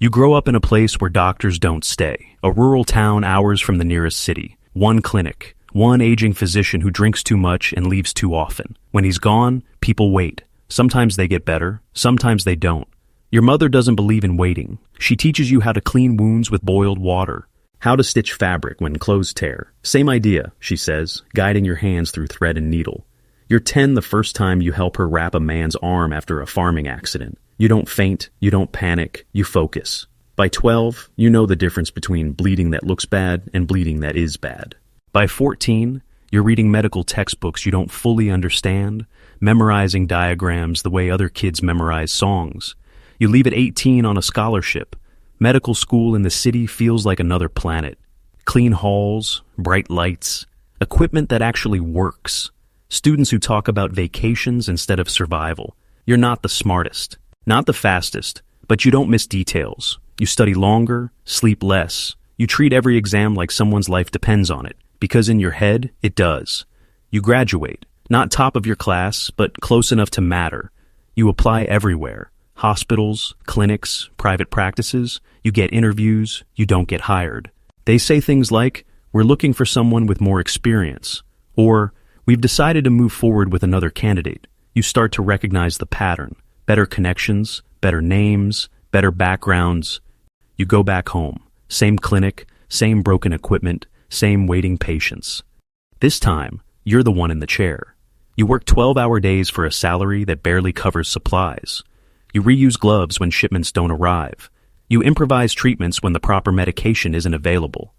You grow up in a place where doctors don't stay, a rural town hours from the nearest city. One clinic, one aging physician who drinks too much and leaves too often. When he's gone, people wait. Sometimes they get better, sometimes they don't. Your mother doesn't believe in waiting. She teaches you how to clean wounds with boiled water, how to stitch fabric when clothes tear. Same idea, she says, guiding your hands through thread and needle. You're 10 the first time you help her wrap a man's arm after a farming accident. You don't faint, you don't panic, you focus. By 12, you know the difference between bleeding that looks bad and bleeding that is bad. By 14, you're reading medical textbooks you don't fully understand, memorizing diagrams the way other kids memorize songs. You leave at 18 on a scholarship. Medical school in the city feels like another planet. Clean halls, bright lights, equipment that actually works. Students who talk about vacations instead of survival. You're not the smartest, not the fastest, but you don't miss details. You study longer, sleep less. You treat every exam like someone's life depends on it, because in your head, it does. You graduate, not top of your class, but close enough to matter. You apply everywhere. Hospitals, clinics, private practices. You get interviews, you don't get hired. They say things like, "We're looking for someone with more experience," or "We've decided to move forward with another candidate." You start to recognize the pattern. Better connections, better names, better backgrounds. You go back home. Same clinic, same broken equipment, same waiting patients. This time, you're the one in the chair. You work 12-hour days for a salary that barely covers supplies. You reuse gloves when shipments don't arrive. You improvise treatments when the proper medication isn't available.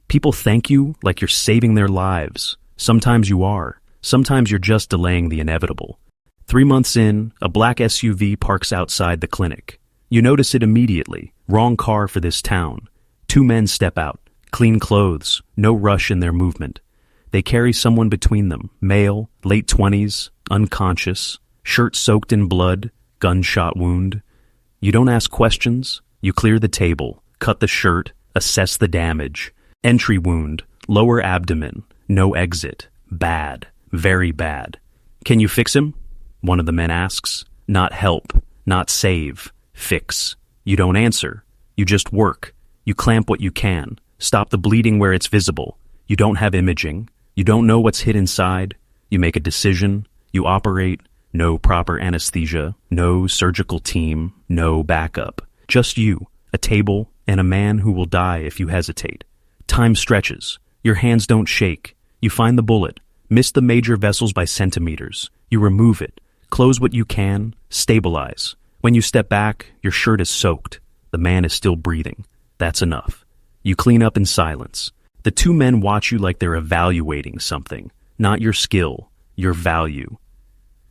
People thank you like you're saving their lives. Sometimes you are. Sometimes you're just delaying the inevitable. 3 months in, a black SUV parks outside the clinic. You notice it immediately. Wrong car for this town. 2 men step out. Clean clothes. No rush in their movement. They carry someone between them. Male, late 20s, unconscious, shirt soaked in blood, gunshot wound. You don't ask questions. You clear the table, cut the shirt, assess the damage. Entry wound, lower abdomen, no exit. Bad, very bad. "Can you fix him?" one of the men asks. Not help, not save, fix. You don't answer. You just work. You clamp what you can. Stop the bleeding where it's visible. You don't have imaging. You don't know what's hid inside. You make a decision. You operate. No proper anesthesia. No surgical team. No backup. Just you, a table, and a man who will die if you hesitate. Time stretches. Your hands don't shake. You find the bullet. Miss the major vessels by centimeters. You remove it. Close what you can. Stabilize. When you step back, your shirt is soaked. The man is still breathing. That's enough. You clean up in silence. The 2 men watch you like they're evaluating something. Not your skill, your value.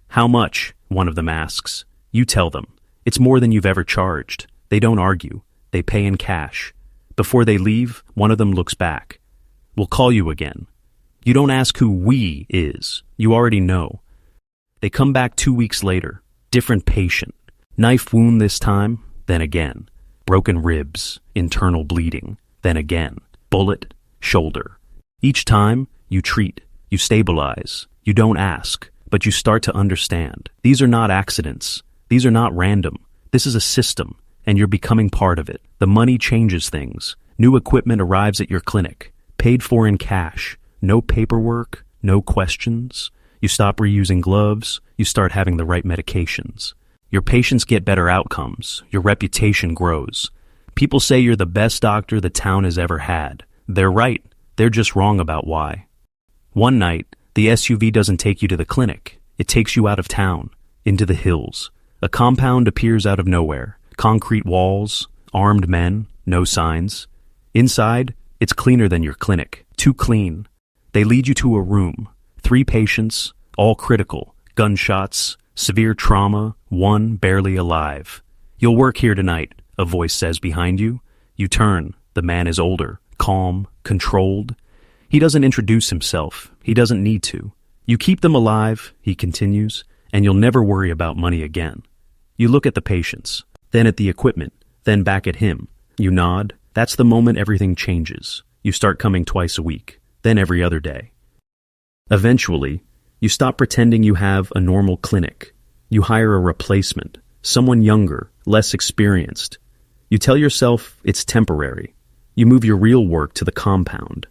"How much?" one of them asks. You tell them. It's more than you've ever charged. They don't argue. They pay in cash. Before they leave, one of them looks back. "We'll call you again." You don't ask who "we" is. You already know. They come back 2 weeks later. Different patient. Knife wound this time, then again. Broken ribs, internal bleeding, then again. Bullet, shoulder. Each time, you treat, you stabilize. You don't ask, but you start to understand. These are not accidents. These are not random. This is a system, and you're becoming part of it. The money changes things. New equipment arrives at your clinic, paid for in cash. No paperwork, no questions. You stop reusing gloves. You start having the right medications. Your patients get better outcomes. Your reputation grows. People say you're the best doctor the town has ever had. They're right. They're just wrong about why. One night, the SUV doesn't take you to the clinic. It takes you out of town, into the hills. A compound appears out of nowhere. Concrete walls, armed men, no signs. Inside, it's cleaner than your clinic. Too clean. They lead you to a room. 3 patients, all critical. Gunshots, severe trauma, 1 barely alive. "You'll work here tonight," a voice says behind you. You turn. The man is older, calm, controlled. He doesn't introduce himself. He doesn't need to. "You keep them alive," he continues, "and you'll never worry about money again." You look at the patients, then at the equipment, then back at him. You nod. That's the moment everything changes. You start coming twice a week, then every other day. Eventually, you stop pretending you have a normal clinic. You hire a replacement, someone younger, less experienced. You tell yourself it's temporary. You move your real work to the compound.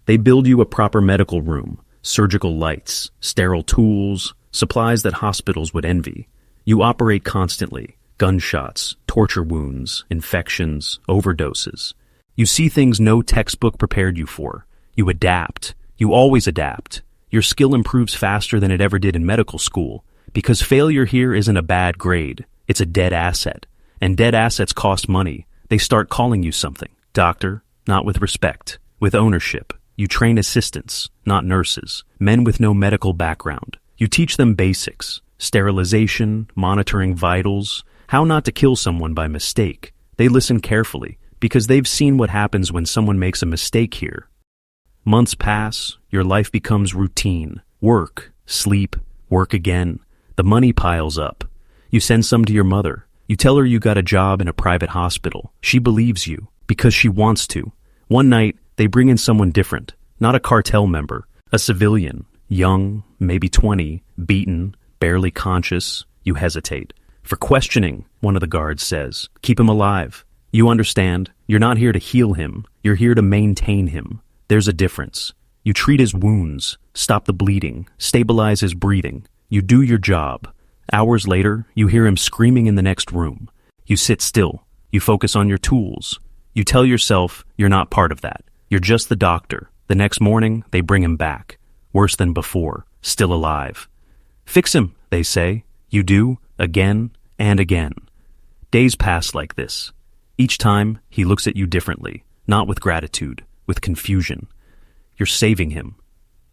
They build you a proper medical room, surgical lights, sterile tools, supplies that hospitals would envy. You operate constantly. Gunshots, torture wounds, infections, overdoses. You see things no textbook prepared you for. You adapt. You always adapt. Your skill improves faster than it ever did in medical school, because failure here isn't a bad grade. It's a dead asset. And dead assets cost money. They start calling you something. Doctor, not with respect, with ownership. You train assistants, not nurses, men with no medical background. You teach them basics, sterilization, monitoring vitals, how not to kill someone by mistake. They listen carefully, because they've seen what happens when someone makes a mistake here. Months pass, your life becomes routine. Work, sleep, work again. The money piles up. You send some to your mother. You tell her you got a job in a private hospital. She believes you, because she wants to. One night, they bring in someone different, not a cartel member, a civilian, young, maybe 20, beaten, barely conscious. You hesitate. For questioning, one of the guards says. Keep him alive. You understand, you're not here to heal him. You're here to maintain him. There's a difference. You treat his wounds, stop the bleeding, stabilize his breathing. You do your job. Hours later, you hear him screaming in the next room. You sit still. You focus on your tools. You tell yourself you're not part of that. You're just the doctor. The next morning, they bring him back. Worse than before, still alive. Fix him, they say. You do, again and again. Days pass like this. Each time, he looks at you differently, not with gratitude, with confusion. You're saving him.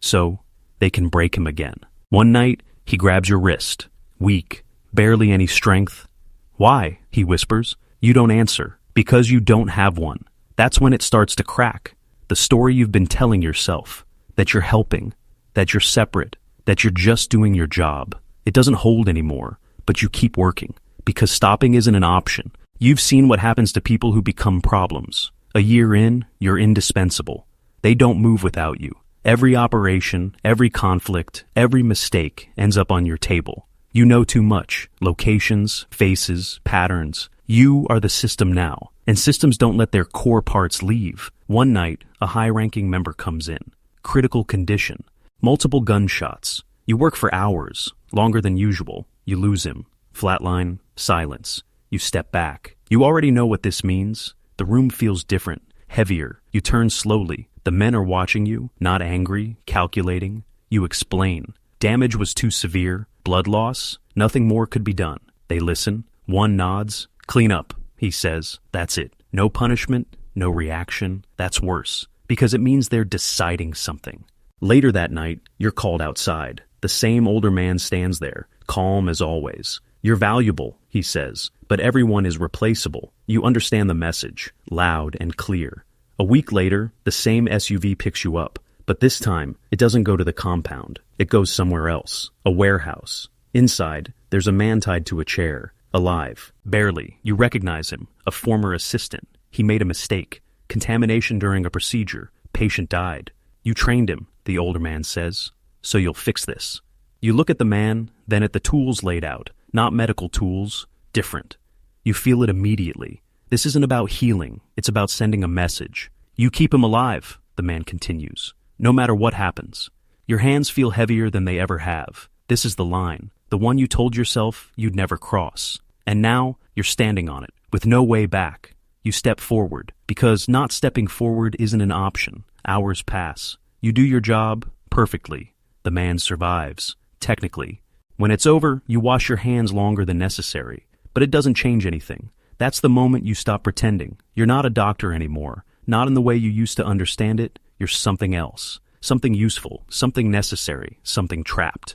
So, they can break him again. One night, he grabs your wrist. Weak, barely any strength. Why? He whispers. You don't answer. Because you don't have one. That's when it starts to crack. The story you've been telling yourself. That you're helping. That you're separate. That you're just doing your job. It doesn't hold anymore, but you keep working. Because stopping isn't an option. You've seen what happens to people who become problems. A year in, you're indispensable. They don't move without you. Every operation, every conflict, every mistake ends up on your table. You know too much. Locations, faces, patterns. You are the system now. And systems don't let their core parts leave. One night, a high-ranking member comes in. Critical condition. Multiple gunshots. You work for hours, longer than usual. You lose him. Flatline, silence. You step back. You already know what this means. The room feels different, heavier. You turn slowly. The men are watching you, not angry, calculating. You explain. Damage was too severe. Blood loss. Nothing more could be done. They listen. One nods. Clean up, he says. That's it. No punishment, no reaction. That's worse, because it means they're deciding something. Later that night, you're called outside. The same older man stands there, calm as always. You're valuable, he says, but everyone is replaceable. You understand the message, loud and clear. A week later, the same SUV picks you up, but this time, it doesn't go to the compound. It goes somewhere else, a warehouse. Inside, there's a man tied to a chair, alive, barely. You recognize him, a former assistant. He made a mistake, contamination during a procedure. Patient died. You trained him, the older man says, so you'll fix this. You look at the man, then at the tools laid out. Not medical tools, different. You feel it immediately. This isn't about healing, it's about sending a message. You keep him alive, the man continues, no matter what happens. Your hands feel heavier than they ever have. This is the line, the one you told yourself you'd never cross. And now, you're standing on it, with no way back. You step forward, because not stepping forward isn't an option. Hours pass. You do your job perfectly. The man survives, technically. When it's over, you wash your hands longer than necessary. But it doesn't change anything. That's the moment you stop pretending. You're not a doctor anymore. Not in the way you used to understand it. You're something else. Something useful, something necessary, something trapped.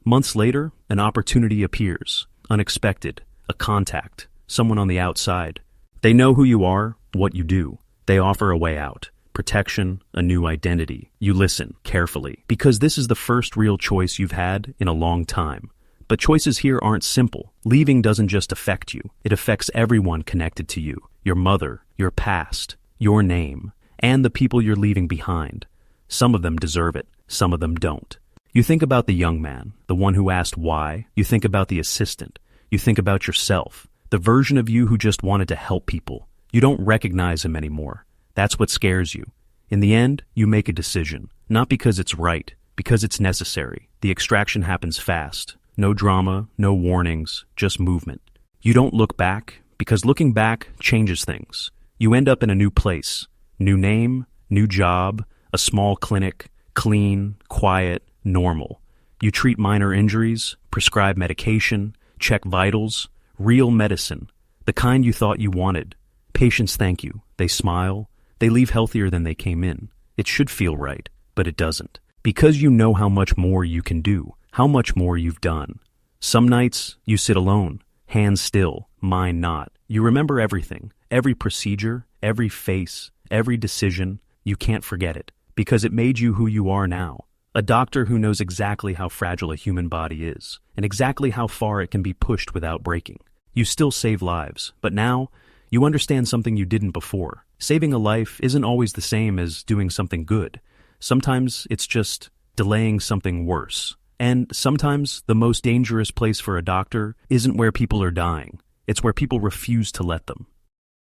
Months later, an opportunity appears. Unexpected. A contact. Someone on the outside. They know who you are, what you do. They offer a way out. Protection, a new identity. You listen carefully, because this is the first real choice you've had in a long time. But choices here aren't simple. Leaving doesn't just affect you. It affects everyone connected to you. Your mother, your past, your name, and the people you're leaving behind. Some of them deserve it. Some of them don't. You think about the young man, the one who asked why. You think about the assistant. You think about yourself. The version of you who just wanted to help people. You don't recognize him anymore. That's what scares you. In the end, you make a decision. Not because it's right, because it's necessary. The extraction happens fast. No drama, no warnings, just movement. You don't look back, because looking back changes things. You end up in a new place. New name, new job, a small clinic, clean, quiet, normal. You treat minor injuries, prescribe medication, check vitals, real medicine, the kind you thought you wanted. Patients thank you. They smile. They leave healthier than they came in. It should feel right, but it doesn't. Because you know how much more you can do, how much more you've done. Some nights, you sit alone, hands still, mind not. You remember everything, every procedure, every face, every decision. You can't forget it, because it made you who you are now. A doctor who knows exactly how fragile a human body is, and exactly how far it can be pushed without breaking. You still save lives, but now, you understand something you didn't before. Saving a life isn't always the same as doing something good. Sometimes it's just delaying something worse. And sometimes the most dangerous place for a doctor isn't where people are dying. It's where people refuse to let them.